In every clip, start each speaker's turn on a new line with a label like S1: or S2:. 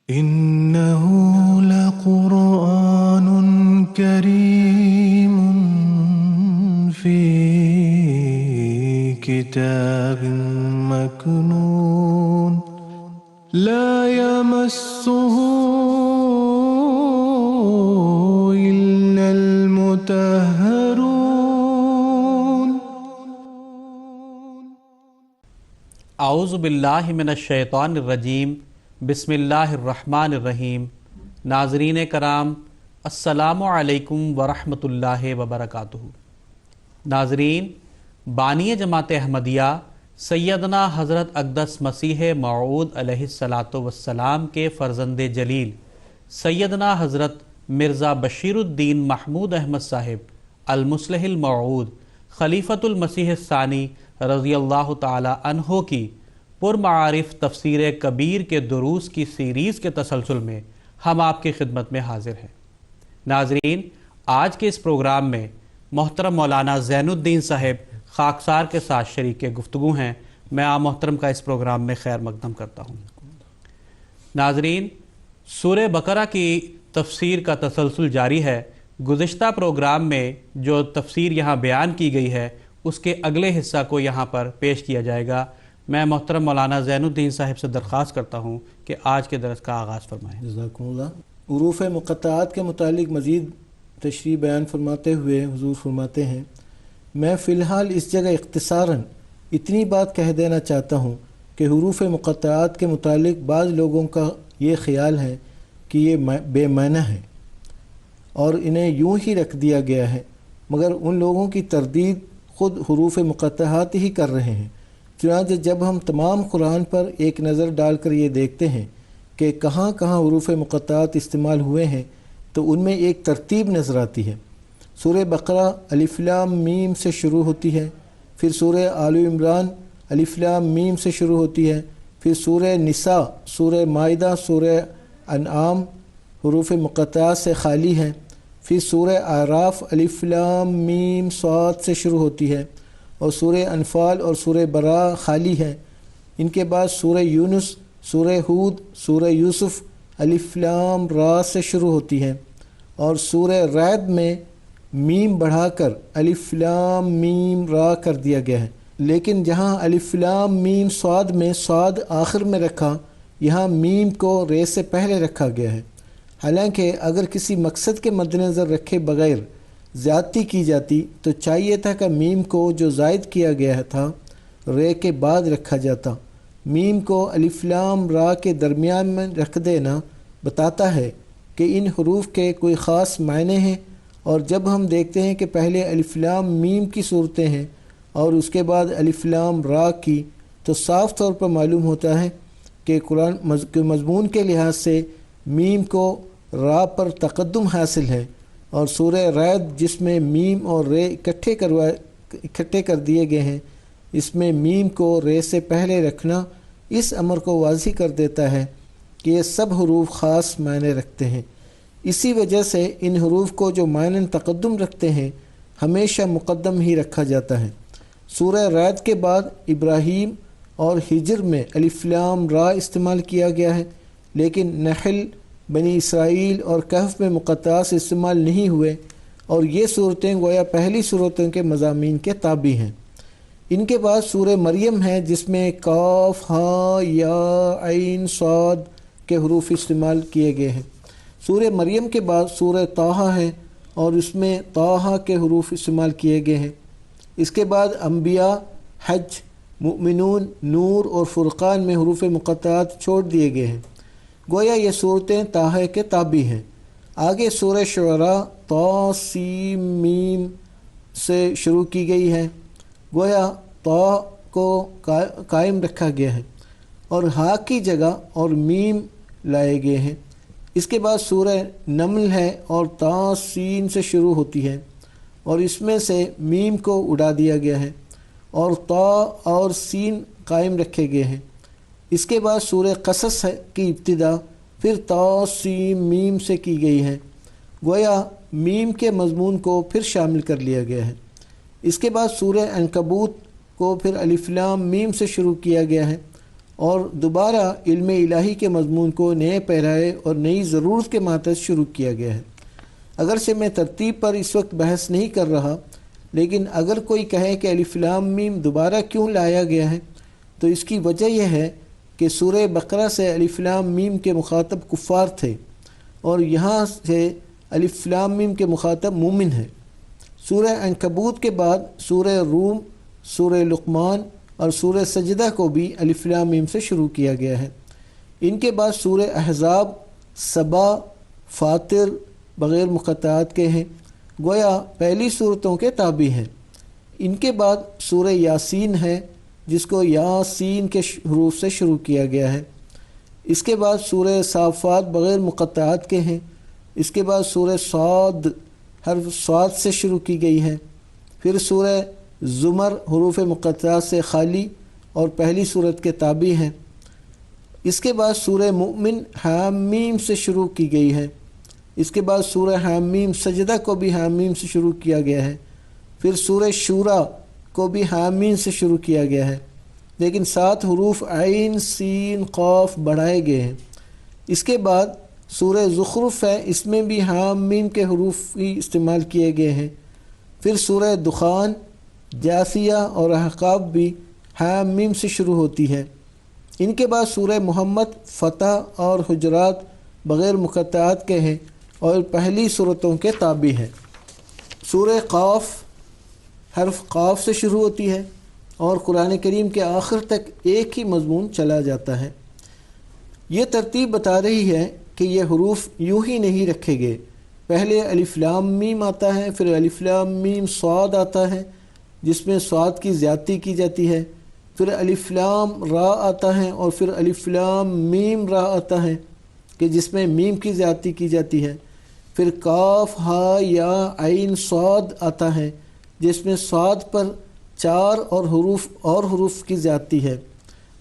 S1: إنه لقرآن كريم في كتاب مكنون لا يمسه إلا المطهرون
S2: اعوذ باللہ من الشیطان الرجیم بسم اللہ الرحمن الرحیم۔ ناظرین کرام السلام علیکم ورحمۃ اللہ وبرکاتہ۔ ناظرین، بانی جماعت احمدیہ سیدنا حضرت اقدس مسیح موعود علیہ السلام کے فرزند جلیل سیدنا حضرت مرزا بشیر الدین محمود احمد صاحب المصلح الموعود خلیفۃ المسیح الثانی رضی اللہ تعالی عنہ کی پرمعارف تفسیر کبیر کے دروس کی سیریز کے تسلسل میں ہم آپ کی خدمت میں حاضر ہیں۔ ناظرین، آج کے اس پروگرام میں محترم مولانا زین الدین صاحب خاکسار کے ساتھ شریک گفتگو ہیں۔ میں آپ محترم کا اس پروگرام میں خیر مقدم کرتا ہوں۔ ناظرین، سورہ بقرہ کی تفسیر کا تسلسل جاری ہے۔ گزشتہ پروگرام میں جو تفسیر یہاں بیان کی گئی ہے اس کے اگلے حصہ کو یہاں پر پیش کیا جائے گا۔ میں محترم مولانا زین الدین صاحب سے درخواست کرتا ہوں کہ آج کے درس کا آغاز فرمائیں۔
S3: جزاکم اللہ۔ حروف مقطعات کے متعلق مزید تشریح بیان فرماتے ہوئے حضور فرماتے ہیں، میں فی الحال اس جگہ اختصاراً اتنی بات کہہ دینا چاہتا ہوں کہ حروف مقطعات کے متعلق بعض لوگوں کا یہ خیال ہے کہ یہ بے معنی ہے اور انہیں یوں ہی رکھ دیا گیا ہے، مگر ان لوگوں کی تردید خود حروف مقطعات ہی کر رہے ہیں۔ چنانچہ جب ہم تمام قرآن پر ایک نظر ڈال کر یہ دیکھتے ہیں کہ کہاں کہاں حروف مقطعات استعمال ہوئے ہیں تو ان میں ایک ترتیب نظر آتی ہے۔ سورہ بقرہ الف لام میم سے شروع ہوتی ہے، پھر سورہ آل عمران الف لام میم سے شروع ہوتی ہے، پھر سورہ نساء، سورہ مائدہ، سورہ انعام حروف مقطعات سے خالی ہیں، پھر سورہ اعراف الف لام میم صاد سے شروع ہوتی ہے، اور سورہ انفال اور سورہ براء خالی ہے۔ ان کے بعد سورہ یونس، سورہ ہود، سورہ یوسف الف لام را سے شروع ہوتی ہے، اور سورہ رعد میں میم بڑھا کر الف لام میم را کر دیا گیا ہے، لیکن جہاں الف لام میم صاد میں صاد آخر میں رکھا، یہاں میم کو رے سے پہلے رکھا گیا ہے۔ حالانکہ اگر کسی مقصد کے مد نظر رکھے بغیر زیادتی کی جاتی تو چاہیے تھا کہ میم کو جو زائد کیا گیا تھا رے کے بعد رکھا جاتا۔ میم کو الف لام را کے درمیان میں رکھ دینا بتاتا ہے کہ ان حروف کے کوئی خاص معنی ہیں، اور جب ہم دیکھتے ہیں کہ پہلے الف لام میم کی صورتیں ہیں اور اس کے بعد الف لام را کی، تو صاف طور پر معلوم ہوتا ہے کہ قرآن کے مضمون کے لحاظ سے میم کو را پر تقدم حاصل ہے، اور سورہ رعد جس میں میم اور رے اکٹھے کر دیے گئے ہیں، اس میں میم کو رے سے پہلے رکھنا اس امر کو واضح کر دیتا ہے کہ یہ سب حروف خاص معنی رکھتے ہیں۔ اسی وجہ سے ان حروف کو جو معنی تقدم رکھتے ہیں ہمیشہ مقدم ہی رکھا جاتا ہے۔ سورہ رعد کے بعد ابراہیم اور ہجر میں الف لام را استعمال کیا گیا ہے، لیکن نحل، بنی اسرائیل اور کہف میں مقطعات استعمال نہیں ہوئے، اور یہ صورتیں گویا پہلی صورتوں کے مضامین کے تابع ہیں۔ ان کے بعد سورہ مریم ہے جس میں کاف، ہا، یا، عین، صاد کے حروف استعمال کیے گئے ہیں۔ سورہ مریم کے بعد سورہ طٰہٰ ہے اور اس میں طٰہٰ کے حروف استعمال کیے گئے ہیں۔ اس کے بعد انبیاء، حج، مؤمنون، نور اور فرقان میں حروف مقطعات چھوڑ دیے گئے ہیں، گویا یہ صورتیں طٰہٰ کے تابع ہیں۔ آگے سورہ شعراء طا سین میم سے شروع کی گئی ہے، گویا طا کو قائم رکھا گیا ہے اور ہا کی جگہ اور میم لائے گئے ہیں۔ اس کے بعد سورہ نمل ہے اور طا سین سے شروع ہوتی ہے اور اس میں سے میم کو اڑا دیا گیا ہے اور طا اور سین قائم رکھے گئے ہیں۔ اس کے بعد سورہ قصص کی ابتدا پھر طا سین میم سے کی گئی ہے، گویا میم کے مضمون کو پھر شامل کر لیا گیا ہے۔ اس کے بعد سورہ عنکبوت کو پھر الف لام میم سے شروع کیا گیا ہے اور دوبارہ علم الہی کے مضمون کو نئے پیرائے اور نئی ضرورت کے ماتحت شروع کیا گیا ہے۔ اگرچہ میں ترتیب پر اس وقت بحث نہیں کر رہا، لیکن اگر کوئی کہے کہ الف لام میم دوبارہ کیوں لایا گیا ہے، تو اس کی وجہ یہ ہے کہ سورہ بقرہ سے الف لام میم کے مخاطب کفار تھے، اور یہاں سے الف لام میم کے مخاطب مومن ہیں۔ سورہ عنکبوت کے بعد سورہ روم، سورہ لقمان اور سورہ سجدہ کو بھی الف لام میم سے شروع کیا گیا ہے۔ ان کے بعد سورہ احزاب، سبا، فاطر بغیر مقطعات کے ہیں، گویا پہلی صورتوں کے تابع ہیں۔ ان کے بعد سورہ یاسین ہے، جس کو یاسین کے حروف سے شروع کیا گیا ہے۔ اس کے بعد سورہ صافات بغیر مقطعات کے ہیں۔ اس کے بعد سورہ صاد حرف صاد سے شروع کی گئی ہے۔ پھر سورہ زمر حروف مقطعات سے خالی اور پہلی صورت کے تابع ہیں۔ اس کے بعد سورہ مؤمن حامیم سے شروع کی گئی ہے۔ اس کے بعد سورہ حامیم سجدہ کو بھی حامیم سے شروع کیا گیا ہے۔ پھر سورہ شورا کو بھی حامیم سے شروع کیا گیا ہے، لیکن 7 حروف عین سین قاف بڑھائے گئے ہیں۔ اس کے بعد سورہ زخرف ہے، اس میں بھی حامیم کے حروف ہی استعمال کیے گئے ہیں۔ پھر سورہ دخان، جاثیہ اور احقاف بھی حامیم سے شروع ہوتی ہے۔ ان کے بعد سورہ محمد، فتح اور حجرات بغیر مقطعات کے ہیں اور پہلی صورتوں کے تابع ہیں۔ سورہ قاف حرف قاف سے شروع ہوتی ہے اور قرآن کریم کے آخر تک ایک ہی مضمون چلا جاتا ہے۔ یہ ترتیب بتا رہی ہے کہ یہ حروف یوں ہی نہیں رکھے گئے، پہلے الف لام میم آتا ہے، پھر الف لام میم صاد آتا ہے جس میں صاد کی زیادتی کی جاتی ہے، پھر الف لام را آتا ہے، اور پھر الف لام میم را آتا ہے کہ جس میں میم کی زیادتی کی جاتی ہے، پھر کاف ہا یا عین صاد آتا ہے جس میں صاد پر 4 اور حروف کی زیادتی ہے،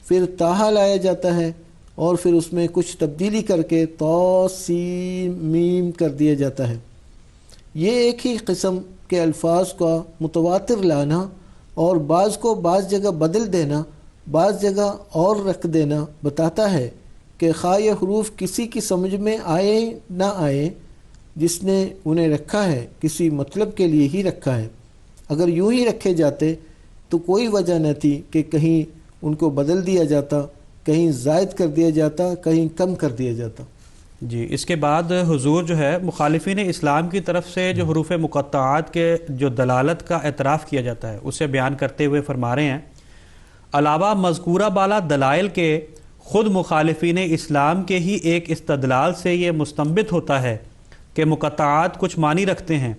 S3: پھر تاہا لایا جاتا ہے اور پھر اس میں کچھ تبدیلی کر کے تا سین میم کر دیا جاتا ہے۔ یہ ایک ہی قسم کے الفاظ کا متواتر لانا اور بعض کو بعض جگہ بدل دینا، بعض جگہ اور رکھ دینا بتاتا ہے کہ خواہ یہ حروف کسی کی سمجھ میں آئے نہ آئے، جس نے انہیں رکھا ہے کسی مطلب کے لیے ہی رکھا ہے۔ اگر یوں ہی رکھے جاتے تو کوئی وجہ نہ تھی کہ کہیں ان کو بدل دیا جاتا، کہیں زائد کر دیا جاتا، کہیں کم کر دیا جاتا۔
S2: جی، اس کے بعد حضور جو ہے مخالفین اسلام کی طرف سے جو حروف مقطعات کے جو دلالت کا اعتراف کیا جاتا ہے اسے بیان کرتے ہوئے فرما رہے ہیں، علاوہ مذکورہ بالا دلائل کے خود مخالفین اسلام کے ہی ایک استدلال سے یہ مستنبط ہوتا ہے کہ مقطعات کچھ معنی رکھتے ہیں۔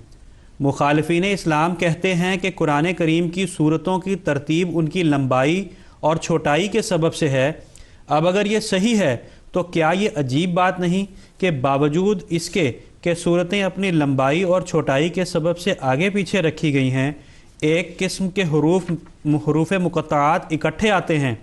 S2: مخالفین اسلام کہتے ہیں کہ قرآن کریم کی صورتوں کی ترتیب ان کی لمبائی اور چھوٹائی کے سبب سے ہے۔ اب اگر یہ صحیح ہے تو کیا یہ عجیب بات نہیں کہ باوجود اس کے کہ صورتیں اپنی لمبائی اور چھوٹائی کے سبب سے آگے پیچھے رکھی گئی ہیں، ایک قسم کے حروف مقطعات اکٹھے آتے ہیں۔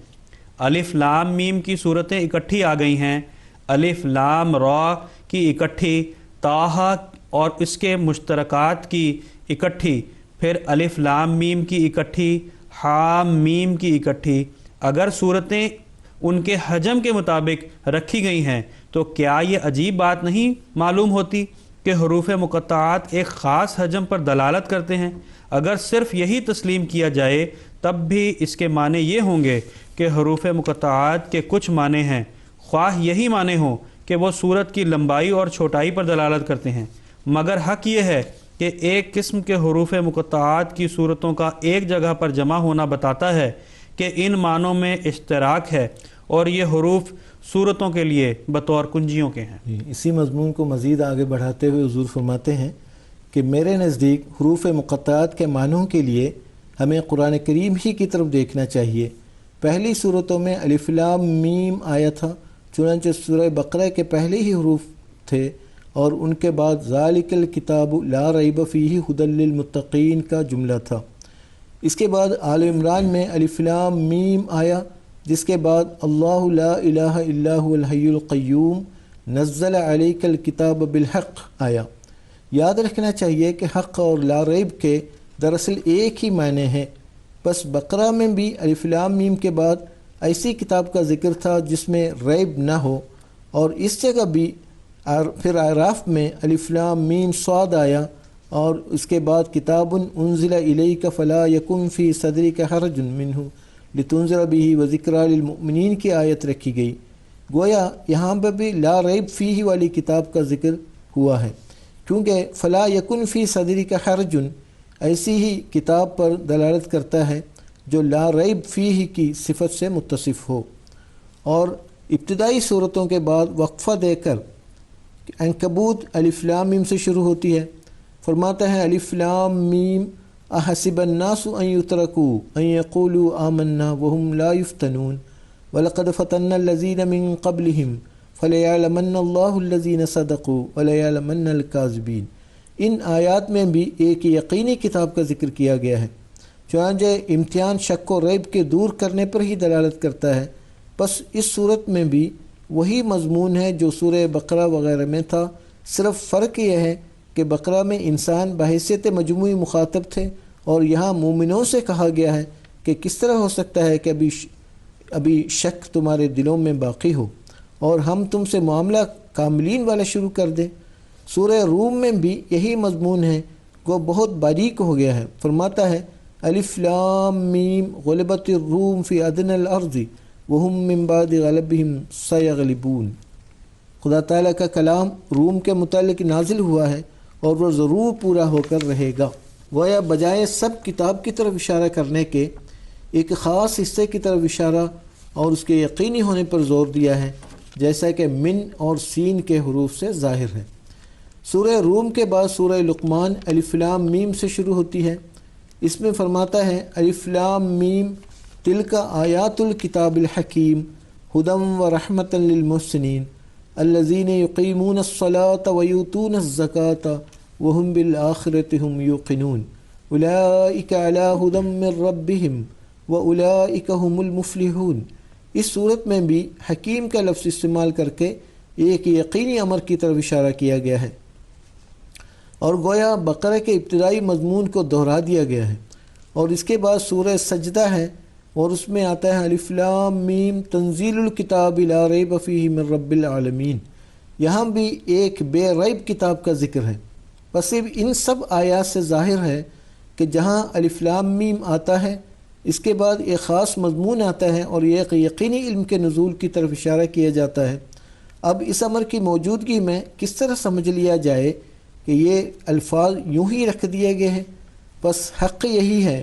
S2: الف لام میم کی صورتیں اکٹھی آ گئی ہیں، الف لام را کی اکٹھی، تاہا اور اس کے مشترکات کی اکٹھی، پھر الف لام میم کی اکٹھی، حام میم کی اکٹھی۔ اگر صورتیں ان کے حجم کے مطابق رکھی گئی ہیں تو کیا یہ عجیب بات نہیں معلوم ہوتی کہ حروف مقطعات ایک خاص حجم پر دلالت کرتے ہیں؟ اگر صرف یہی تسلیم کیا جائے تب بھی اس کے معنی یہ ہوں گے کہ حروف مقطعات کے کچھ معنی ہیں، خواہ یہی معنی ہوں کہ وہ صورت کی لمبائی اور چھوٹائی پر دلالت کرتے ہیں، مگر حق یہ ہے کہ ایک قسم کے حروف مقطعات کی صورتوں کا ایک جگہ پر جمع ہونا بتاتا ہے کہ ان معنوں میں اشتراک ہے اور یہ حروف صورتوں کے لیے بطور کنجیوں کے ہیں۔
S3: اسی مضمون کو مزید آگے بڑھاتے ہوئے حضور فرماتے ہیں کہ میرے نزدیک حروف مقطعات کے معنوں کے لیے ہمیں قرآن کریم ہی کی طرف دیکھنا چاہیے۔ پہلی صورتوں میں الف لام میم آیا تھا، چنانچہ سورہ بقرہ کے پہلے ہی حروف تھے، اور ان کے بعد ذالک الکتاب لا ریب فیہ ھدی للمتقین کا جملہ تھا۔ اس کے بعد آل عمران میں الف لام میم آیا، جس کے بعد اللہ لا الہ الا هو الحی القیوم نزل علیک الکتاب بالحق آیا۔ یاد رکھنا چاہیے کہ حق اور لا ریب کے دراصل ایک ہی معنی ہیں، بس بقرہ میں بھی الف لام میم کے بعد ایسی کتاب کا ذکر تھا جس میں ریب نہ ہو، اور اس جگہ بھی پھر اعراف میں الف لام میم صاد آیا، اور اس کے بعد کتاب انزل الیک فلا یکن فی صدرک حرج منہ لتنذر بہ وذکریٰ للمؤمنین کی آیت رکھی گئی۔ گویا یہاں پہ بھی لا ریب فیہ والی کتاب کا ذکر ہوا ہے، کیونکہ فلا یکن فی صدرک حرج ایسی ہی کتاب پر دلالت کرتا ہے جو لا ریب فیہ کی صفت سے متصف ہو۔ اور ابتدائی صورتوں کے بعد وقفہ دے کر عنکبوت الف لام میم سے شروع ہوتی ہے۔ فرماتا ہے الف لام میم احسب الناس ان یترکوا ان یقولوا آمنا وهم لا یفتنون وَلَقَدْ فَتَنَّا الَّذِينَ مِن قَبْلِهِمْ فَلَيَعْلَمَنَّ اللَّهُ الَّذِينَ صَدَقُوا وَلَيَعْلَمَنَّ الْكَاذِبِينَ۔ ان آیات میں بھی ایک یقینی کتاب کا ذکر کیا گیا ہے، چنانچہ امتحان شک و ریب کے دور کرنے پر ہی دلالت کرتا ہے۔ بس اس صورت میں بھی وہی مضمون ہے جو سورہ بقرہ وغیرہ میں تھا، صرف فرق یہ ہے کہ بقرہ میں انسان بحیثیت مجموعی مخاطب تھے، اور یہاں مومنوں سے کہا گیا ہے کہ کس طرح ہو سکتا ہے کہ ابھی شک تمہارے دلوں میں باقی ہو اور ہم تم سے معاملہ کاملین والا شروع کر دیں۔ سورہ روم میں بھی یہی مضمون ہے، وہ بہت باریک ہو گیا ہے۔ فرماتا ہے الف لام میم غلبت الروم فی ادنی الارض وهم من بعد غلبهم سیغلبون۔ خدا تعالیٰ کا کلام روم کے متعلق نازل ہوا ہے اور وہ ضرور پورا ہو کر رہے گا۔ گویا بجائے سب کتاب کی طرف اشارہ کرنے کے ایک خاص حصے کی طرف اشارہ اور اس کے یقینی ہونے پر زور دیا ہے، جیسا کہ من اور سین کے حروف سے ظاہر ہے۔ سورہ روم کے بعد سورہ لقمان الف لام میم سے شروع ہوتی ہے۔ اس میں فرماتا ہے الف لام میم تلک آیات الکتاب الحکیم ہدی و رحمۃ للمحسنین الذین یقیمون الصلاۃ ویؤتون الزکاۃ وہم بالآخرۃ ہم یوقنون اولئک علی ہدی من ربہم وَأُولَئِكَ هُمُ الْمُفْلِحُونَ۔ اس صورت میں بھی حکیم کا لفظ استعمال کر کے ایک یقینی امر کی طرف اشارہ کیا گیا ہے، اور گویا بقرہ کے ابتدائی مضمون کو دہرا دیا گیا ہے۔ اور اس کے بعد سورہ سجدہ ہے، اور اس میں آتا ہے الف لام میم تنزیل الکتاب لا ریب فیہ من رب العالمین۔ یہاں بھی ایک بے ریب کتاب کا ذکر ہے۔ بس ان سب آیات سے ظاہر ہے کہ جہاں الف لام میم آتا ہے، اس کے بعد ایک خاص مضمون آتا ہے اور یہ ایک یقینی علم کے نزول کی طرف اشارہ کیا جاتا ہے۔ اب اس امر کی موجودگی میں کس طرح سمجھ لیا جائے کہ یہ الفاظ یوں ہی رکھ دیے گئے ہیں؟ بس حق یہی ہے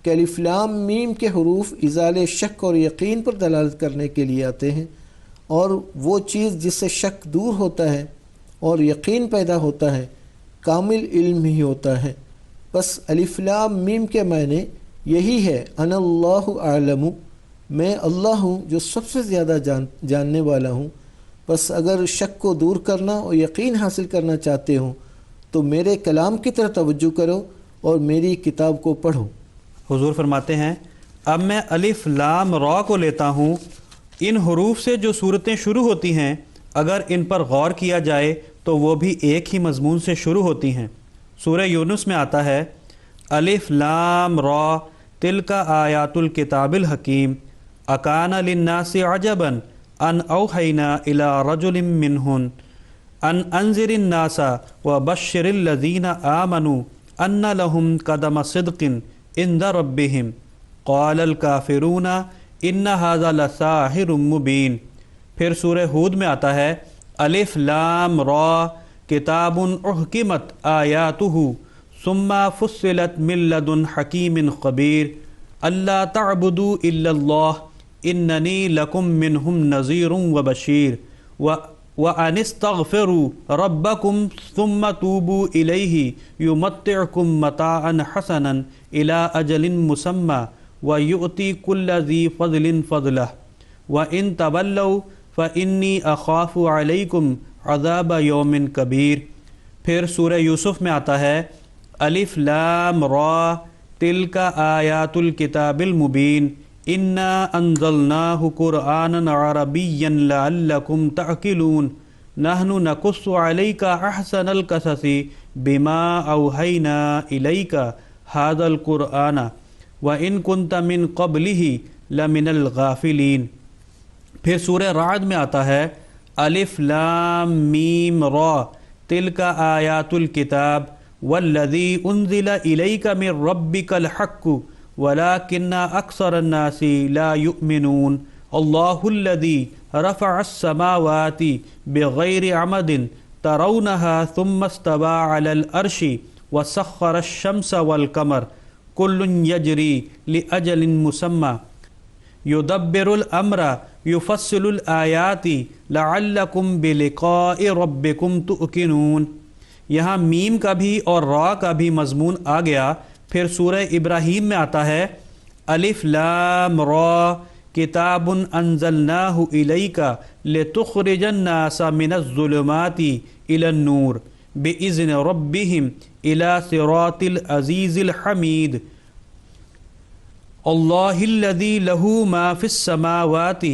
S3: کہ الف لام میم کے حروف ازالے شک اور یقین پر دلالت کرنے کے لیے آتے ہیں، اور وہ چیز جس سے شک دور ہوتا ہے اور یقین پیدا ہوتا ہے کامل علم ہی ہوتا ہے۔ بس الف لام میم کے معنی یہی ہے انا اللہ اعلم، میں اللہ ہوں جو سب سے زیادہ جاننے والا ہوں۔ بس اگر شک کو دور کرنا اور یقین حاصل کرنا چاہتے ہو تو میرے کلام کی طرف توجہ کرو اور میری کتاب کو پڑھو۔
S2: حضور فرماتے ہیں اب میں الف لام را کو لیتا ہوں، ان حروف سے جو صورتیں شروع ہوتی ہیں اگر ان پر غور کیا جائے تو وہ بھی ایک ہی مضمون سے شروع ہوتی ہیں۔ سورہ یونس میں آتا ہے الف لام را تلک آیات الکتاب الحکیم اکان للناس عجبا ان اوحینا الی رجل منہم ان انذر الناس وبشر الذین آمنوا ان لهم قدم صدق عند ربهم قال الکافرون ان ھذا لساحر مبین۔ پھر سورہ ہود میں آتا ہے الف لام را کتاب احکمت آیاتہ ثم فصلت من لدن حکیم خبیر اللہ تعبدوا الا اللہ اننی لکم منہم نذیر وبشیر وان استغفروا ربکم ثم توبوا الیہ یمتعکم متاعا حسنا الی اجل مسمی ویؤتی کل ذی فضل فضلہ وان تولوا فانی اخاف علیکم عذاب یوم کبیر۔ پھر سورہ یوسف میں آتا ہے الف لام را تلک آیات الکتاب المبین انا انزلناہ قرآنا عربیا لعلکم تعقلون نحن نقص علیک احسن القصص بما اوحینا الیک ھذا القرآن وان کنت من قبلہ لمن الغافلین۔ پھر سورہ رعد میں آتا ہے الف لام میم را تلک آیات الکتاب والذی انزل الیک من ربک الحق ولکن اکثر الناس لا یؤمنون۔ اللہ الذی رفع السماوات بغیر عمد ترونها ثم استوى على العرش وسخر الشمس والقمر كل يجري لأجل مسمى يدبر الأمر يفصل الآيات لعلكم بلقاء ربكم تؤقنون۔ یہاں میم کا بھی اور را کا بھی مضمون آ گیا۔ پھر سورہ ابراہیم میں آتا ہے الف لام را کتاب انزلناہ الیک لتخرج الناس من الظلمات الی النور باذن ربہم الی صراط العزیز الحمید۔ اللہ الذی لہ ما فی السماوات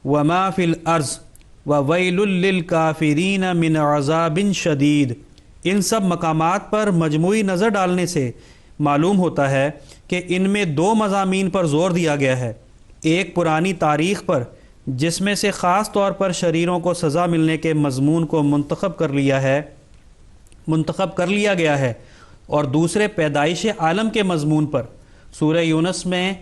S2: وما فی الارض وویل للکافرین من عذاب شدید۔ ان سب مقامات پر مجموعی نظر ڈالنے سے معلوم ہوتا ہے کہ ان میں دو مضامین پر زور دیا گیا ہے، ایک پرانی تاریخ پر جس میں سے خاص طور پر شریروں کو سزا ملنے کے مضمون کو منتخب کر لیا گیا ہے، اور دوسرے پیدائش عالم کے مضمون پر۔ سورہ یونس میں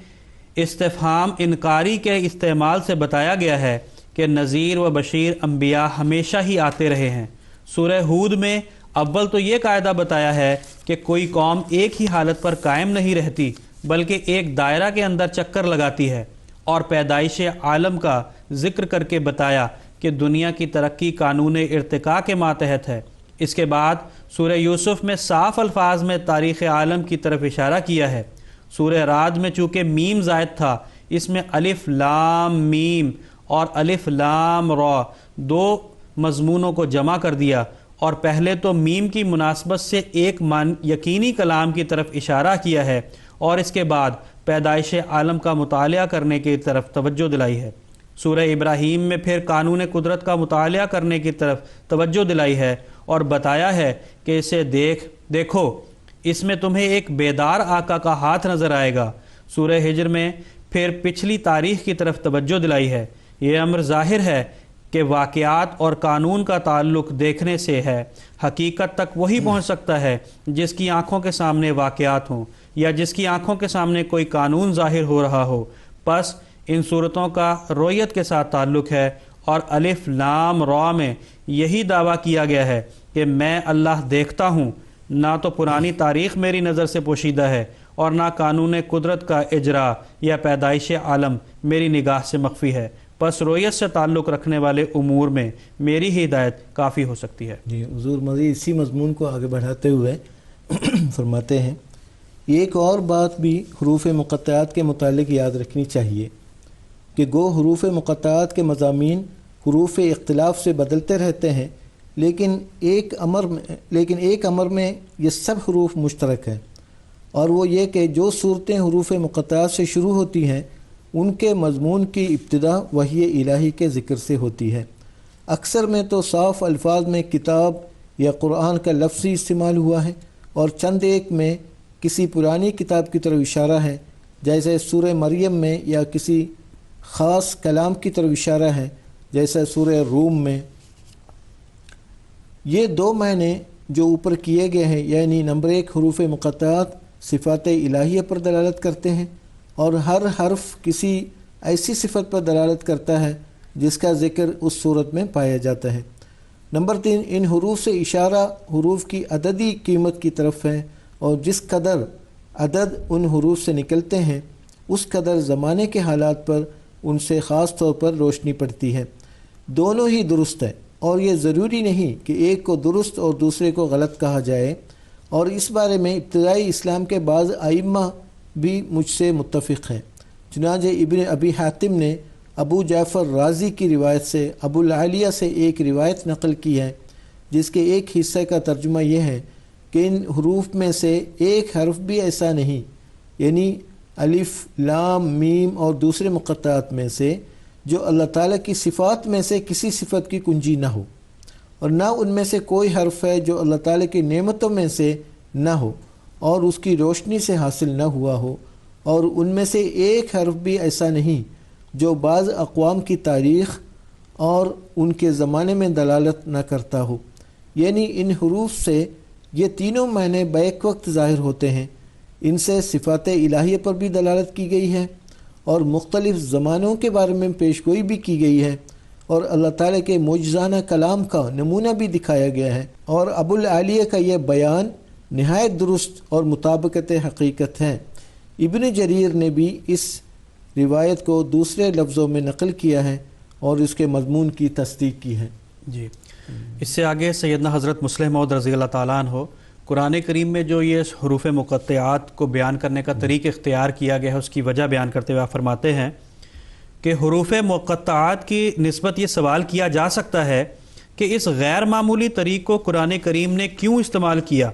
S2: استفہام انکاری کے استعمال سے بتایا گیا ہے کہ نذیر و بشیر انبیاء ہمیشہ ہی آتے رہے ہیں۔ سورہ ہود میں اول تو یہ قاعدہ بتایا ہے کہ کوئی قوم ایک ہی حالت پر قائم نہیں رہتی بلکہ ایک دائرہ کے اندر چکر لگاتی ہے، اور پیدائش عالم کا ذکر کر کے بتایا کہ دنیا کی ترقی قانون ارتقاء کے ماتحت ہے۔ اس کے بعد سورہ یوسف میں صاف الفاظ میں تاریخ عالم کی طرف اشارہ کیا ہے۔ سورہ رعد میں چونکہ میم زائد تھا، اس میں الف لام میم اور الف لام را دو مضمونوں کو جمع کر دیا، اور پہلے تو میم کی مناسبت سے ایک یقینی کلام کی طرف اشارہ کیا ہے، اور اس کے بعد پیدائش عالم کا مطالعہ کرنے کی طرف توجہ دلائی ہے۔ سورہ ابراہیم میں پھر قانون قدرت کا مطالعہ کرنے کی طرف توجہ دلائی ہے اور بتایا ہے کہ اسے دیکھو اس میں تمہیں ایک بیدار آقا کا ہاتھ نظر آئے گا۔ سورہ ہجر میں پھر پچھلی تاریخ کی طرف توجہ دلائی ہے۔ یہ امر ظاہر ہے کہ واقعات اور قانون کا تعلق دیکھنے سے ہے، حقیقت تک وہی پہنچ سکتا ہے جس کی آنکھوں کے سامنے واقعات ہوں یا جس کی آنکھوں کے سامنے کوئی قانون ظاہر ہو رہا ہو۔ پس ان صورتوں کا رویت کے ساتھ تعلق ہے، اور الف لام را میں یہی دعویٰ کیا گیا ہے کہ میں اللہ دیکھتا ہوں، نہ تو پرانی تاریخ میری نظر سے پوشیدہ ہے اور نہ قانون قدرت کا اجرا یا پیدائش عالم میری نگاہ سے مخفی ہے۔ پس رویت سے تعلق رکھنے والے امور میں میری ہی ہدایت کافی ہو سکتی ہے۔
S3: جی حضور مزید اسی مضمون کو آگے بڑھاتے ہوئے فرماتے ہیں، ایک اور بات بھی حروف مقطعات کے متعلق یاد رکھنی چاہیے کہ گو حروف مقطعات کے مضامین حروف اختلاف سے بدلتے رہتے ہیں، لیکن ایک امر میں یہ سب حروف مشترک ہیں، اور وہ یہ کہ جو صورتیں حروف مقطعات سے شروع ہوتی ہیں ان کے مضمون کی ابتدا وحی الہی کے ذکر سے ہوتی ہے۔ اکثر میں تو صاف الفاظ میں کتاب یا قرآن کا لفظی استعمال ہوا ہے، اور چند ایک میں کسی پرانی کتاب کی طرف اشارہ ہے، جیسے سورہ مریم میں، یا کسی خاص کلام کی طرف اشارہ ہے جیسے سورہ روم میں۔ یہ دو معنی جو اوپر کیے گئے ہیں، یعنی نمبر ایک حروف مقطعات صفات الہیہ پر دلالت کرتے ہیں، اور ہر حرف کسی ایسی صفت پر دلالت کرتا ہے جس کا ذکر اس صورت میں پایا جاتا ہے۔ نمبر تین، ان حروف سے اشارہ حروف کی عددی قیمت کی طرف ہے، اور جس قدر عدد ان حروف سے نکلتے ہیں اس قدر زمانے کے حالات پر ان سے خاص طور پر روشنی پڑتی ہے۔ دونوں ہی درست ہے، اور یہ ضروری نہیں کہ ایک کو درست اور دوسرے کو غلط کہا جائے، اور اس بارے میں ابتدائی اسلام کے بعض ائمہ بھی مجھ سے متفق ہیں۔ چنانچہ ابن ابی حاتم نے ابو جعفر رازی کی روایت سے ابو العالیہ سے ایک روایت نقل کی ہے، جس کے ایک حصے کا ترجمہ یہ ہے کہ ان حروف میں سے ایک حرف بھی ایسا نہیں، یعنی الف لام میم اور دوسرے مقطعات میں سے، جو اللہ تعالیٰ کی صفات میں سے کسی صفت کی کنجی نہ ہو، اور نہ ان میں سے کوئی حرف ہے جو اللہ تعالیٰ کی نعمتوں میں سے نہ ہو اور اس کی روشنی سے حاصل نہ ہوا ہو، اور ان میں سے ایک حرف بھی ایسا نہیں جو بعض اقوام کی تاریخ اور ان کے زمانے میں دلالت نہ کرتا ہو، یعنی ان حروف سے یہ تینوں معنی بیک وقت ظاہر ہوتے ہیں۔ ان سے صفات الہیہ پر بھی دلالت کی گئی ہے اور مختلف زمانوں کے بارے میں پیش گوئی بھی کی گئی ہے، اور اللہ تعالیٰ کے معجزانہ کلام کا نمونہ بھی دکھایا گیا ہے، اور ابو العالیہ کا یہ بیان نہایت درست اور مطابقت حقیقت ہے۔ ابن جریر نے بھی اس روایت کو دوسرے لفظوں میں نقل کیا ہے اور اس کے مضمون کی تصدیق کی ہے۔
S2: جی، اس سے آگے سیدنا حضرت مسلم موعود رضی اللہ تعالیٰ عنہ قرآن کریم میں جو یہ حروف مقطعات کو بیان کرنے کا طریق اختیار کیا گیا ہے اس کی وجہ بیان کرتے ہوئے آپ فرماتے ہیں کہ حروف مقطعات کی نسبت یہ سوال کیا جا سکتا ہے کہ اس غیر معمولی طریق کو قرآن کریم نے کیوں استعمال کیا؟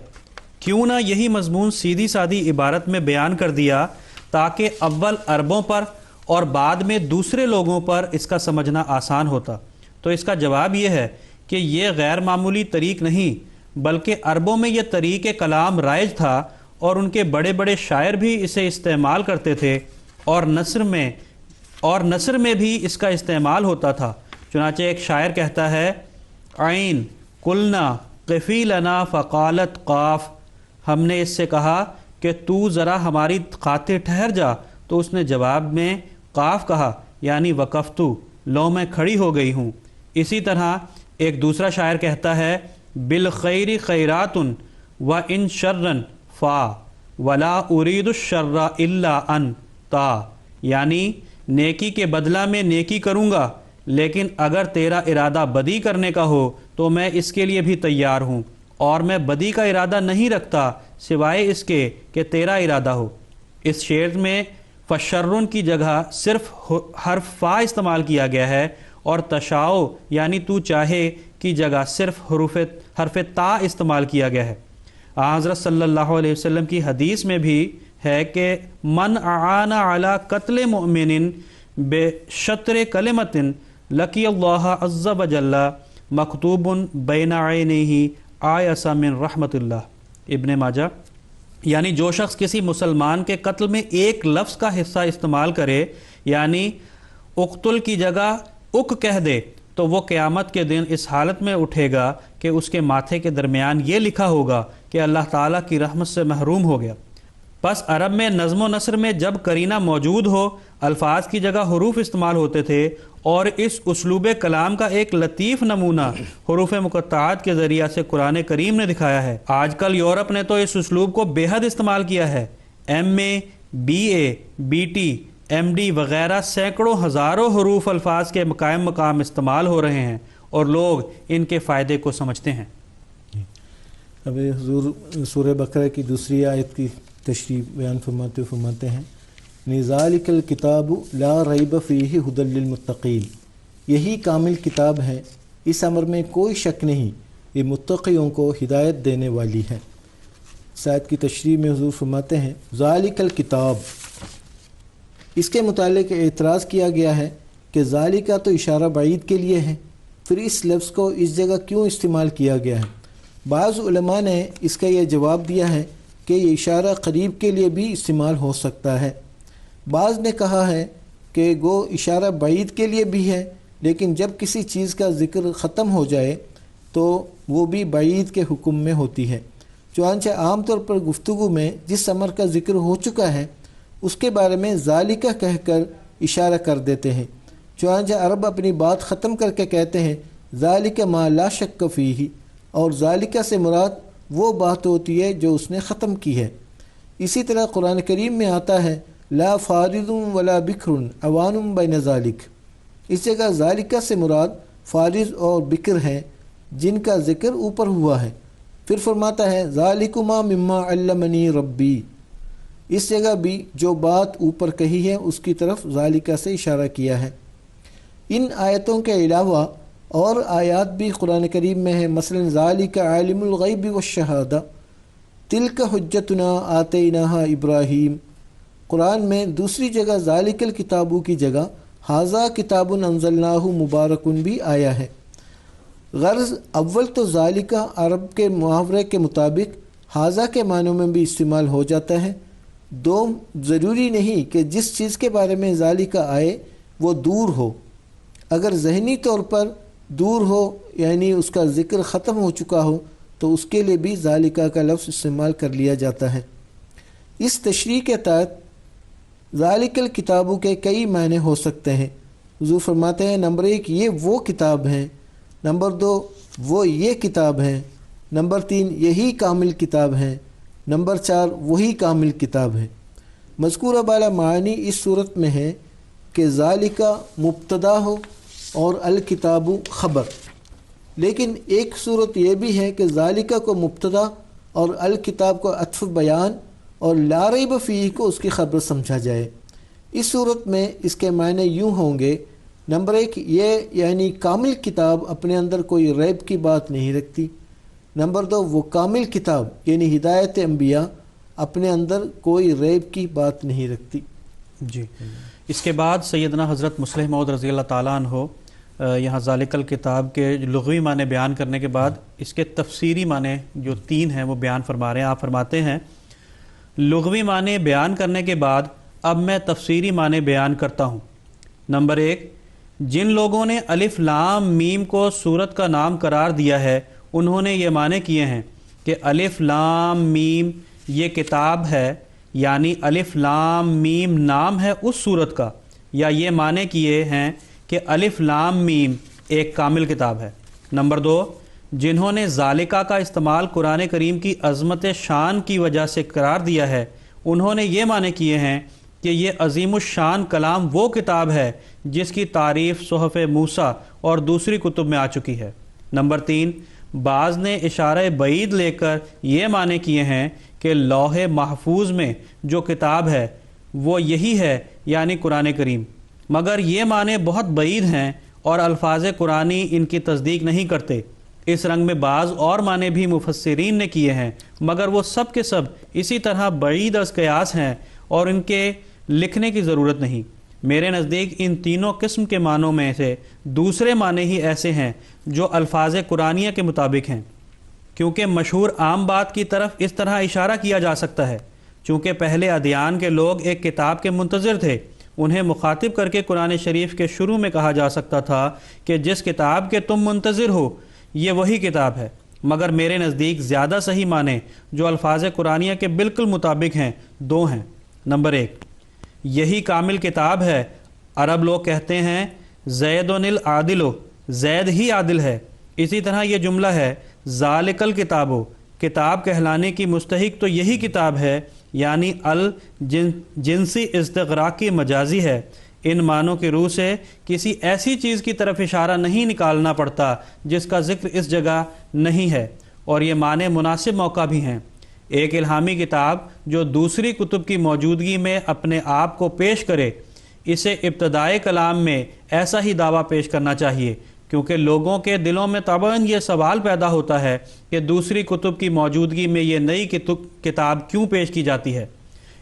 S2: کیوں نہ یہی مضمون سیدھی سادھی عبارت میں بیان کر دیا تاکہ اول عربوں پر اور بعد میں دوسرے لوگوں پر اس کا سمجھنا آسان ہوتا؟ تو اس کا جواب یہ ہے کہ یہ غیر معمولی طریق نہیں بلکہ عربوں میں یہ طریق کلام رائج تھا اور ان کے بڑے بڑے شاعر بھی اسے استعمال کرتے تھے، اور نثر میں بھی اس کا استعمال ہوتا تھا۔ چنانچہ ایک شاعر کہتا ہے عین قلنا قفی لنا فقالت قاف، ہم نے اس سے کہا کہ تو ذرا ہماری خاطر ٹھہر جا، تو اس نے جواب میں قاف کہا، یعنی وقفتو، لو میں کھڑی ہو گئی ہوں۔ اسی طرح ایک دوسرا شاعر کہتا ہے بالخیر خیرات و ان شرن فا ولا ارید الشر الا ان تا، یعنی نیکی کے بدلہ میں نیکی کروں گا، لیکن اگر تیرا ارادہ بدی کرنے کا ہو تو میں اس کے لیے بھی تیار ہوں، اور میں بدی کا ارادہ نہیں رکھتا سوائے اس کے کہ تیرا ارادہ ہو۔ اس شعر میں فشرن کی جگہ صرف حرف فا استعمال کیا گیا ہے، اور تشاؤ یعنی تو چاہے کی جگہ صرف حرف تا استعمال کیا گیا ہے۔ حضرت صلی اللہ علیہ وسلم کی حدیث میں بھی ہے کہ من اعان علی قتل مؤمن بشطر کلمۃ لقی اللہ عز وجل مکتوب بین عینیہ آیس من رحمت اللہ، ابن ماجہ۔ یعنی جو شخص کسی مسلمان کے قتل میں ایک لفظ کا حصہ استعمال کرے، یعنی اقتل کی جگہ اک کہہ دے، تو وہ قیامت کے دن اس حالت میں اٹھے گا کہ اس کے ماتھے کے درمیان یہ لکھا ہوگا کہ اللہ تعالیٰ کی رحمت سے محروم ہو گیا۔ پس عرب میں نظم و نثر میں جب قرینہ موجود ہو، الفاظ کی جگہ حروف استعمال ہوتے تھے، اور اس اسلوب کلام کا ایک لطیف نمونہ حروف مقطعات کے ذریعہ سے قرآن کریم نے دکھایا ہے۔ آج کل یورپ نے تو اس اسلوب کو بے حد استعمال کیا ہے۔ MA BA BT MD وغیرہ سینکڑوں ہزاروں حروف الفاظ کے قائم مقام استعمال ہو رہے ہیں، اور لوگ ان کے فائدے کو سمجھتے ہیں۔
S3: اب حضور سورہ بقرہ کی دوسری آیت کی تشریح بیان فرماتے ہیں ذالک الکتاب لا ریب فیہ ھدی للمتقین، یہی کامل کتاب ہے، اس امر میں کوئی شک نہیں، یہ متقیوں کو ہدایت دینے والی ہے۔ اس آیت کی تشریح میں حضور فرماتے ہیں ذالک الکتاب، اس کے متعلق اعتراض کیا گیا ہے کہ ذالکہ تو اشارہ بعید کے لیے ہے، پھر اس لفظ کو اس جگہ کیوں استعمال کیا گیا ہے؟ بعض علماء نے اس کا یہ جواب دیا ہے کہ یہ اشارہ قریب کے لیے بھی استعمال ہو سکتا ہے۔ بعض نے کہا ہے کہ گو اشارہ بعید کے لیے بھی ہے، لیکن جب کسی چیز کا ذکر ختم ہو جائے تو وہ بھی بعید کے حکم میں ہوتی ہے۔ چنانچہ عام طور پر گفتگو میں جس امر کا ذکر ہو چکا ہے اس کے بارے میں ذالکہ کہہ کر اشارہ کر دیتے ہیں۔ چنانچہ عرب اپنی بات ختم کر کے کہتے ہیں ذالکہ ما لا شک فیہ، اور ذالکہ سے مراد وہ بات ہوتی ہے جو اس نے ختم کی ہے۔ اسی طرح قرآن کریم میں آتا ہے لا فارض ولا بکر عوان بین ذالک، اس جگہ ذالکہ سے مراد فارض اور بکر ہیں جن کا ذکر اوپر ہوا ہے۔ پھر فرماتا ہے ذالکما مما علمنی ربی، اس جگہ بھی جو بات اوپر کہی ہے اس کی طرف ذالکہ سے اشارہ کیا ہے۔ ان آیتوں کے علاوہ اور آیات بھی قرآن کریم میں ہیں، مثلا ذالک عالم الغیب والشہادہ تلک حجتنا آتیناہا ابراہیم۔ قرآن میں دوسری جگہ ذالک الکتابو کی جگہ ھذا کتاب انزلناہ مبارکن بھی آیا ہے۔ غرض اول تو ذالکہ عرب کے محاورے کے مطابق ھذا کے معنوں میں بھی استعمال ہو جاتا ہے، دو ضروری نہیں کہ جس چیز کے بارے میں ذالکہ آئے وہ دور ہو، اگر ذہنی طور پر دور ہو یعنی اس کا ذکر ختم ہو چکا ہو تو اس کے لیے بھی ذالکہ کا لفظ استعمال کر لیا جاتا ہے۔ اس تشریح کے تحت ذالک الکتابوں کے کئی معنی ہو سکتے ہیں۔ حضور فرماتے ہیں نمبر 1 یہ وہ کتاب ہیں، نمبر 2 وہ یہ کتاب ہیں، نمبر 3 یہی کامل کتاب ہیں، نمبر 4 وہی کامل کتاب ہے۔ مذکورہ بالا معنی اس صورت میں ہے کہ ذالکہ مبتدا ہو اور الکتاب خبر، لیکن ایک صورت یہ بھی ہے کہ ذالکہ کو مبتدا اور الکتاب کو عطف بیان اور لا ریب فیہ کو اس کی خبر سمجھا جائے۔ اس صورت میں اس کے معنی یوں ہوں گے، نمبر 1 یہ یعنی کامل کتاب اپنے اندر کوئی ریب کی بات نہیں رکھتی، نمبر 2 وہ کامل کتاب یعنی ہدایت انبیاء اپنے اندر کوئی ریب کی بات نہیں رکھتی۔
S2: جی، اس کے بعد سیدنا حضرت مسلم موعود رضی اللہ تعالیٰ عنہ یہاں ذالک الکتاب کے لغوی معنی بیان کرنے کے بعد اس کے تفسیری معنی جو 3 ہیں وہ بیان فرما رہے ہیں۔ آپ فرماتے ہیں لغوی معنی بیان کرنے کے بعد اب میں تفسیری معنی بیان کرتا ہوں۔ نمبر 1 جن لوگوں نے الف لام میم کو سورت کا نام قرار دیا ہے انہوں نے یہ معنی کیے ہیں کہ الف لام میم یہ کتاب ہے، یعنی الف لام میم نام ہے اس سورت کا، یا یہ معنی کیے ہیں کہ الف لام میم ایک کامل کتاب ہے۔ نمبر 2 جنہوں نے ذالکہ کا استعمال قرآن کریم کی عظمت شان کی وجہ سے قرار دیا ہے انہوں نے یہ معنی کیے ہیں کہ یہ عظیم الشان کلام وہ کتاب ہے جس کی تعریف صحف موسیٰ اور دوسری کتب میں آ چکی ہے۔ نمبر 3 بعض نے اشارہ بعید لے کر یہ معنی کیے ہیں کہ لوح محفوظ میں جو کتاب ہے وہ یہی ہے، یعنی قرآن کریم، مگر یہ معنی بہت بعید ہیں اور الفاظ قرآنی ان کی تصدیق نہیں کرتے۔ اس رنگ میں بعض اور معنی بھی مفسرین نے کیے ہیں مگر وہ سب کے سب اسی طرح بعید از قیاس ہیں اور ان کے لکھنے کی ضرورت نہیں۔ میرے نزدیک ان تینوں قسم کے معنوں میں سے دوسرے معنی ہی ایسے ہیں جو الفاظ قرآنیہ کے مطابق ہیں، کیونکہ مشہور عام بات کی طرف اس طرح اشارہ کیا جا سکتا ہے چونکہ پہلے ادیان کے لوگ ایک کتاب کے منتظر تھے، انہیں مخاطب کر کے قرآن شریف کے شروع میں کہا جا سکتا تھا کہ جس کتاب کے تم منتظر ہو یہ وہی کتاب ہے، مگر میرے نزدیک زیادہ صحیح معنی جو الفاظ قرآنیہ کے بالکل مطابق ہیں 2 ہیں۔ نمبر 1 یہی کامل کتاب ہے، عرب لوگ کہتے ہیں زیدن العادل، زید ہی عادل ہے، اسی طرح یہ جملہ ہے ذالک الکتاب، کتاب کہلانے کی مستحق تو یہی کتاب ہے، یعنی الجنسی استغراقی مجازی ہے۔ ان معنوں کی روح سے کسی ایسی چیز کی طرف اشارہ نہیں نکالنا پڑتا جس کا ذکر اس جگہ نہیں ہے، اور یہ معنی مناسب موقع بھی ہیں۔ ایک الہامی کتاب جو دوسری کتب کی موجودگی میں اپنے آپ کو پیش کرے، اسے ابتدائے کلام میں ایسا ہی دعویٰ پیش کرنا چاہیے، کیونکہ لوگوں کے دلوں میں طبعاً یہ سوال پیدا ہوتا ہے کہ دوسری کتب کی موجودگی میں یہ نئی کتاب کیوں پیش کی جاتی ہے۔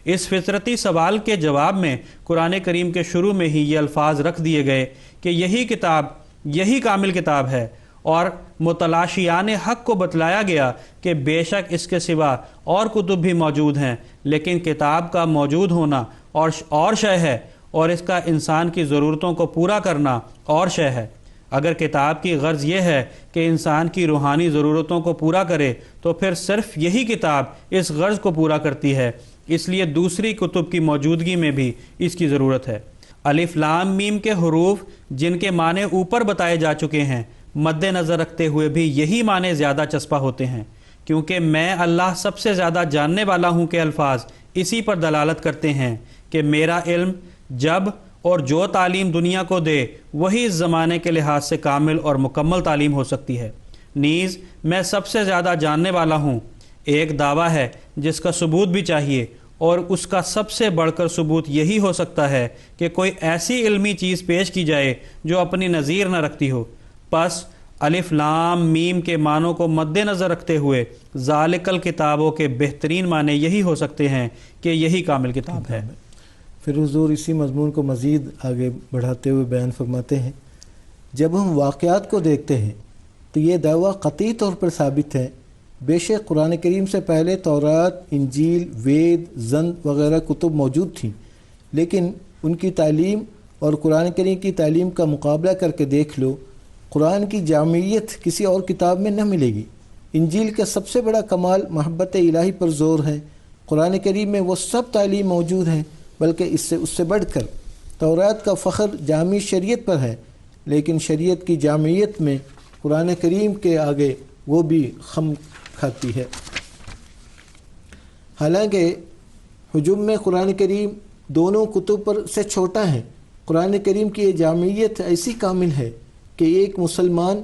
S2: اس فطرتی سوال کے جواب میں قرآن کریم کے شروع میں ہی یہ الفاظ رکھ دیے گئے کہ یہی کتاب یہی کامل کتاب ہے، اور متلاشیان حق کو بتلایا گیا کہ بے شک اس کے سوا اور کتب بھی موجود ہیں، لیکن کتاب کا موجود ہونا اور شے ہے اور اس کا انسان کی ضرورتوں کو پورا کرنا اور شے ہے۔ اگر کتاب کی غرض یہ ہے کہ انسان کی روحانی ضرورتوں کو پورا کرے تو پھر صرف یہی کتاب اس غرض کو پورا کرتی ہے، اس لیے دوسری کتب کی موجودگی میں بھی اس کی ضرورت ہے۔ الف لام میم کے حروف جن کے معنی اوپر بتائے جا چکے ہیں مد نظر رکھتے ہوئے بھی یہی معنی زیادہ چسپاں ہوتے ہیں، کیونکہ میں اللہ سب سے زیادہ جاننے والا ہوں کہ الفاظ اسی پر دلالت کرتے ہیں کہ میرا علم جب اور جو تعلیم دنیا کو دے وہی اس زمانے کے لحاظ سے کامل اور مکمل تعلیم ہو سکتی ہے۔ نیز میں سب سے زیادہ جاننے والا ہوں، ایک دعویٰ ہے جس کا ثبوت بھی چاہیے، اور اس کا سب سے بڑھ کر ثبوت یہی ہو سکتا ہے کہ کوئی ایسی علمی چیز پیش کی جائے جو اپنی نظیر نہ رکھتی ہو۔ پس الف لام میم کے معنوں کو مد نظر رکھتے ہوئے ذالک الکتابوں کے بہترین معنی یہی ہو سکتے ہیں کہ یہی کامل کتاب ہے۔
S3: پھر حضور اسی مضمون کو مزید آگے بڑھاتے ہوئے بیان فرماتے ہیں، جب ہم واقعات کو دیکھتے ہیں تو یہ دعویٰ قطعی طور پر ثابت ہے بے شک قرآن کریم سے پہلے تورات، انجیل، وید، زند وغیرہ کتب موجود تھیں، لیکن ان کی تعلیم اور قرآن کریم کی تعلیم کا مقابلہ کر کے دیکھ لو، قرآن کی جامعیت کسی اور کتاب میں نہ ملے گی۔ انجیل کا سب سے بڑا کمال محبت الہی پر زور ہے، قرآن کریم میں وہ سب تعلیم موجود ہیں، بلکہ اس سے بڑھ کر تورات کا فخر جامع شریعت پر ہے، لیکن شریعت کی جامعیت میں قرآن کریم کے آگے وہ بھی خم کھاتی ہے۔ حالانکہ حجم میں قرآن کریم دونوں کتب پر سے چھوٹا ہے، قرآن کریم کی یہ جامعیت ایسی کامل ہے کہ ایک مسلمان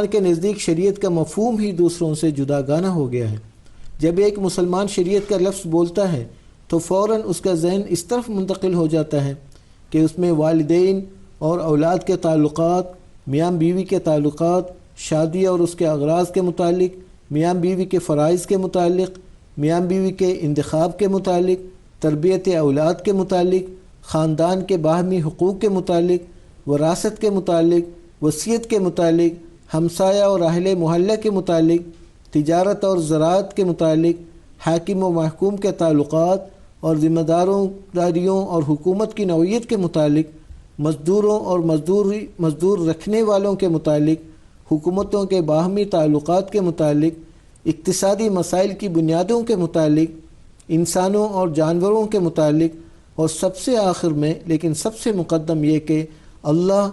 S3: کے نزدیک شریعت کا مفہوم ہی دوسروں سے جداگانہ ہو گیا ہے۔ جب ایک مسلمان شریعت کا لفظ بولتا ہے تو فوراً اس کا ذہن اس طرف منتقل ہو جاتا ہے کہ اس میں والدین اور اولاد کے تعلقات، میاں بیوی کے تعلقات، شادی اور اس کے اغراض کے متعلق، میاں بیوی کے فرائض کے متعلق، میاں بیوی کے انتخاب کے متعلق، تربیت اولاد کے متعلق، خاندان کے باہمی حقوق کے متعلق، وراثت کے متعلق، وصیت کے متعلق، ہمسایہ اور اہل محلہ کے متعلق، تجارت اور زراعت کے متعلق، حاکم و محکوم کے تعلقات اور ذمہ داریوں اور حکومت کی نوعیت کے متعلق، مزدوروں اور مزدور رکھنے والوں کے متعلق، حکومتوں کے باہمی تعلقات کے متعلق، اقتصادی مسائل کی بنیادوں کے متعلق، انسانوں اور جانوروں کے متعلق، اور سب سے آخر میں لیکن سب سے مقدم یہ کہ اللہ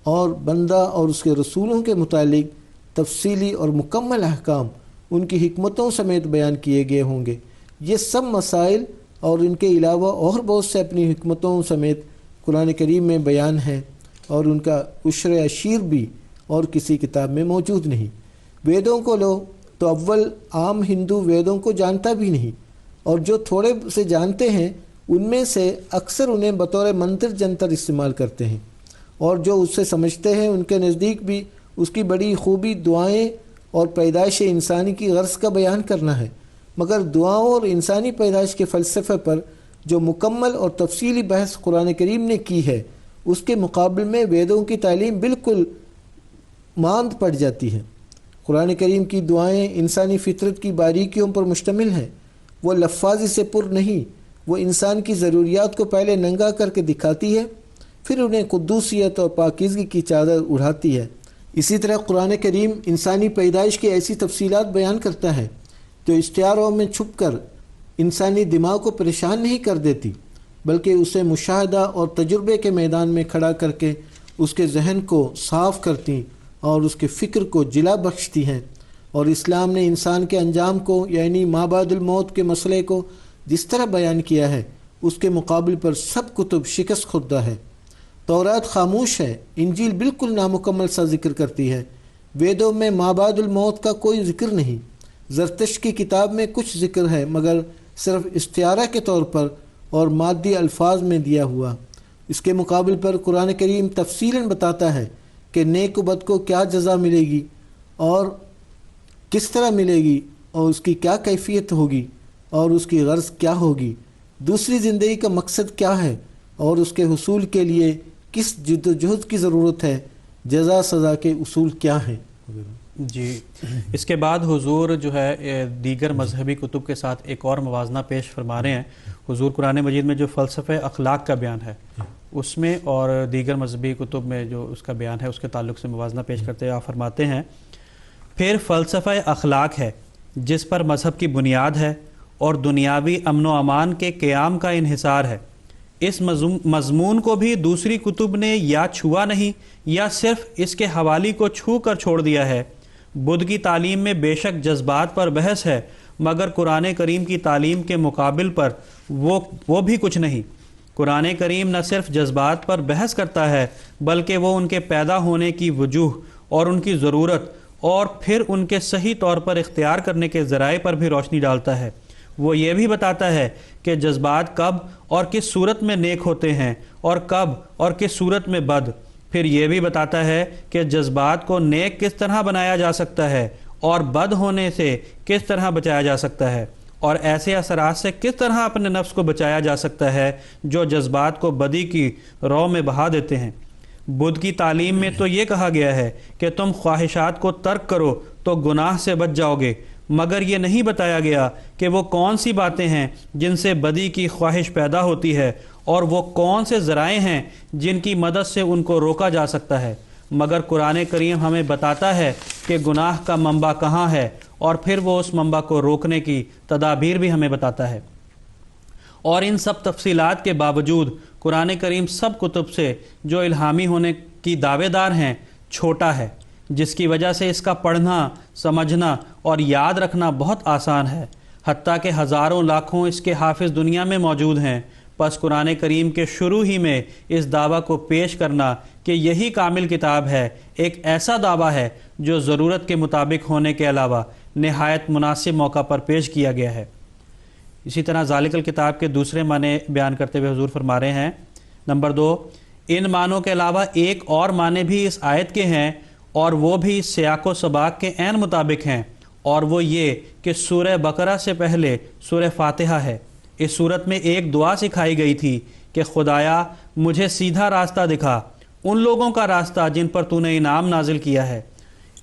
S3: اور بندہ اور اس کے رسولوں کے متعلق تفصیلی اور مکمل احکام ان کی حکمتوں سمیت بیان کیے گئے ہوں گے۔ یہ سب مسائل اور ان کے علاوہ اور بہت سے اپنی حکمتوں سمیت قرآن کریم میں بیان ہیں، اور ان کا عشر عشیر بھی اور کسی کتاب میں موجود نہیں۔ ویدوں کو لو تو اول عام ہندو ویدوں کو جانتا بھی نہیں، اور جو تھوڑے سے جانتے ہیں ان میں سے اکثر انہیں بطور منتر جنتر استعمال کرتے ہیں، اور جو اس سے سمجھتے ہیں ان کے نزدیک بھی اس کی بڑی خوبی دعائیں اور پیدائش انسانی کی غرض کا بیان کرنا ہے، مگر دعاؤں اور انسانی پیدائش کے فلسفے پر جو مکمل اور تفصیلی بحث قرآن کریم نے کی ہے، اس کے مقابل میں ویدوں کی تعلیم بالکل ماند پڑ جاتی ہے۔ قرآن کریم کی دعائیں انسانی فطرت کی باریکیوں پر مشتمل ہیں، وہ لفاظی سے پر نہیں، وہ انسان کی ضروریات کو پہلے ننگا کر کے دکھاتی ہے، پھر انہیں قدوسیت اور پاکیزگی کی چادر اڑھاتی ہے۔ اسی طرح قرآن کریم انسانی پیدائش کی ایسی تفصیلات بیان کرتا ہے جو اشتہاروں میں چھپ کر انسانی دماغ کو پریشان نہیں کر دیتی، بلکہ اسے مشاہدہ اور تجربے کے میدان میں کھڑا کر کے اس کے ذہن کو صاف کرتی اور اس کے فکر کو جلا بخشتی ہیں۔ اور اسلام نے انسان کے انجام کو یعنی ما بعد الموت کے مسئلے کو جس طرح بیان کیا ہے، اس کے مقابل پر سب کتب شکست خوردہ ہے۔ تورات خاموش ہے، انجیل بالکل نامکمل سا ذکر کرتی ہے، ویدوں میں ما بعد الموت کا کوئی ذکر نہیں، زرتشت کی کتاب میں کچھ ذکر ہے مگر صرف استعارہ کے طور پر اور مادی الفاظ میں دیا ہوا۔ اس کے مقابل پر قرآن کریم تفصیلاً بتاتا ہے کہ نیک و بد کو کیا جزا ملے گی اور کس طرح ملے گی، اور اس کی کیا کیفیت ہوگی اور اس کی غرض کیا ہوگی، دوسری زندگی کا مقصد کیا ہے اور اس کے حصول کے لیے کس جد و جہد کی ضرورت ہے، جزا سزا کے اصول کیا ہیں۔
S2: جی، اس کے بعد حضور جو ہے دیگر مذہبی کتب کے ساتھ ایک اور موازنہ پیش فرما رہے ہیں۔ حضور قرآن مجید میں جو فلسفہ اخلاق کا بیان ہے اس میں اور دیگر مذہبی کتب میں جو اس کا بیان ہے اس کے تعلق سے موازنہ پیش کرتے ہوئے آپ فرماتے ہیں، پھر فلسفہ اخلاق ہے جس پر مذہب کی بنیاد ہے اور دنیاوی امن و امان کے قیام کا انحصار ہے۔ اس مضمون کو بھی دوسری کتب نے یا چھوا نہیں یا صرف اس کے حوالی کو چھو کر چھوڑ دیا ہے۔ بدھ کی تعلیم میں بے شک جذبات پر بحث ہے، مگر قرآن کریم کی تعلیم کے مقابل پر وہ بھی کچھ نہیں۔ قرآن کریم نہ صرف جذبات پر بحث کرتا ہے بلکہ وہ ان کے پیدا ہونے کی وجوہ اور ان کی ضرورت اور پھر ان کے صحیح طور پر اختیار کرنے کے ذرائع پر بھی روشنی ڈالتا ہے۔ وہ یہ بھی بتاتا ہے کہ جذبات کب اور کس صورت میں نیک ہوتے ہیں اور کب اور کس صورت میں بد، پھر یہ بھی بتاتا ہے کہ جذبات کو نیک کس طرح بنایا جا سکتا ہے اور بد ہونے سے کس طرح بچایا جا سکتا ہے، اور ایسے اثرات سے کس طرح اپنے نفس کو بچایا جا سکتا ہے جو جذبات کو بدی کی رو میں بہا دیتے ہیں۔ بدھ کی تعلیم میں تو یہ کہا گیا ہے کہ تم خواہشات کو ترک کرو تو گناہ سے بچ جاؤ گے، مگر یہ نہیں بتایا گیا کہ وہ کون سی باتیں ہیں جن سے بدی کی خواہش پیدا ہوتی ہے اور وہ کون سے ذرائع ہیں جن کی مدد سے ان کو روکا جا سکتا ہے۔ مگر قرآن کریم ہمیں بتاتا ہے کہ گناہ کا منبع کہاں ہے، اور پھر وہ اس منبع کو روکنے کی تدابیر بھی ہمیں بتاتا ہے۔ اور ان سب تفصیلات کے باوجود قرآن کریم سب کتب سے جو الہامی ہونے کی دعوے دار ہیں چھوٹا ہے، جس کی وجہ سے اس کا پڑھنا، سمجھنا اور یاد رکھنا بہت آسان ہے، حتیٰ کہ ہزاروں لاکھوں اس کے حافظ دنیا میں موجود ہیں۔ پس قرآن کریم کے شروع ہی میں اس دعویٰ کو پیش کرنا کہ یہی کامل کتاب ہے، ایک ایسا دعویٰ ہے جو ضرورت کے مطابق ہونے کے علاوہ نہایت مناسب موقع پر پیش کیا گیا ہے۔ اسی طرح ذالک الکتاب کے دوسرے معنی بیان کرتے ہوئے حضور فرما رہے ہیں، نمبر 2، ان معنوں کے علاوہ ایک اور معنی بھی اس آیت کے ہیں، اور وہ بھی سیاق و سباق کے عین مطابق ہیں، اور وہ یہ کہ سورہ بقرہ سے پہلے سورہ فاتحہ ہے۔ اس صورت میں ایک دعا سکھائی گئی تھی کہ خدایا مجھے سیدھا راستہ دکھا، ان لوگوں کا راستہ جن پر تو نے انعام نازل کیا ہے۔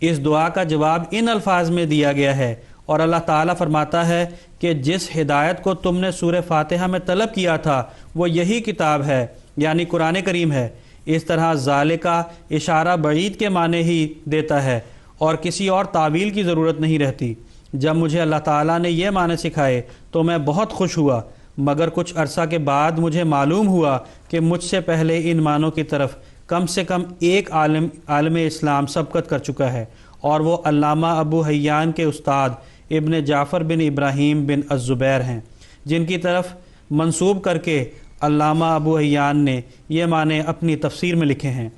S2: اس دعا کا جواب ان الفاظ میں دیا گیا ہے، اور اللہ تعالیٰ فرماتا ہے کہ جس ہدایت کو تم نے سورہ فاتحہ میں طلب کیا تھا وہ یہی کتاب ہے، یعنی قرآن کریم ہے۔ اس طرح ذالکہ اشارہ بعید کے معنی ہی دیتا ہے اور کسی اور تعویل کی ضرورت نہیں رہتی۔ جب مجھے اللہ تعالیٰ نے یہ معنی سکھائے تو میں بہت خوش ہوا، مگر کچھ عرصہ کے بعد مجھے معلوم ہوا کہ مجھ سے پہلے ان معنوں کی طرف کم سے کم ایک عالم اسلام سبقت کر چکا ہے، اور وہ علامہ ابو حیان کے استاد ابن جعفر بن ابراہیم بن الزبیر ہیں، جن کی طرف منسوب کر کے علامہ ابو حیان نے یہ معنی اپنی تفسیر میں لکھے ہیں۔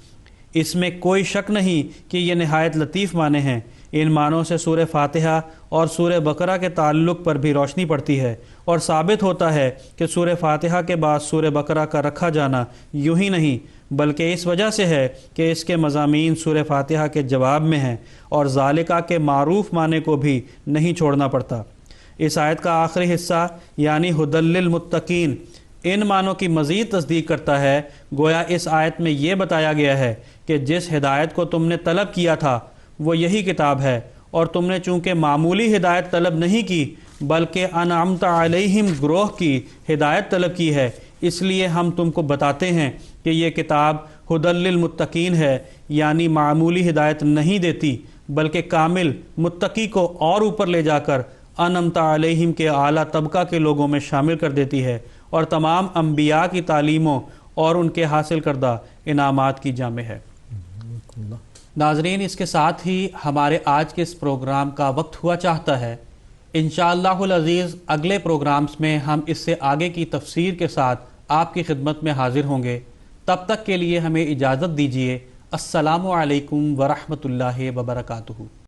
S2: اس میں کوئی شک نہیں کہ یہ نہایت لطیف معنی ہیں۔ ان معنوں سے سورہ فاتحہ اور سورہ بقرہ کے تعلق پر بھی روشنی پڑتی ہے، اور ثابت ہوتا ہے کہ سورہ فاتحہ کے بعد سورہ بقرہ کا رکھا جانا یوں ہی نہیں بلکہ اس وجہ سے ہے کہ اس کے مضامین سورہ فاتحہ کے جواب میں ہیں، اور ذالکہ کے معروف معنی کو بھی نہیں چھوڑنا پڑتا۔ اس آیت کا آخری حصہ یعنی ھدی للمتقین ان معنوں کی مزید تصدیق کرتا ہے۔ گویا اس آیت میں یہ بتایا گیا ہے کہ جس ہدایت کو تم نے طلب کیا تھا وہ یہی کتاب ہے، اور تم نے چونکہ معمولی ہدایت طلب نہیں کی بلکہ انعمت علیہم گروہ کی ہدایت طلب کی ہے، اس لیے ہم تم کو بتاتے ہیں کہ یہ کتاب ھدی للمتقین ہے، یعنی معمولی ہدایت نہیں دیتی بلکہ کامل متقی کو اور اوپر لے جا کر انعمت علیہم کے اعلیٰ طبقہ کے لوگوں میں شامل کر دیتی ہے، اور تمام انبیاء کی تعلیموں اور ان کے حاصل کردہ انعامات کی جامع ہے۔ ناظرین، اس کے ساتھ ہی ہمارے آج کے اس پروگرام کا وقت ہوا چاہتا ہے۔ انشاءاللہ العزیز اگلے پروگرامز میں ہم اس سے آگے کی تفسیر کے ساتھ آپ کی خدمت میں حاضر ہوں گے۔ تب تک کے لیے ہمیں اجازت دیجیے۔ السلام علیکم ورحمۃ اللہ وبرکاتہ۔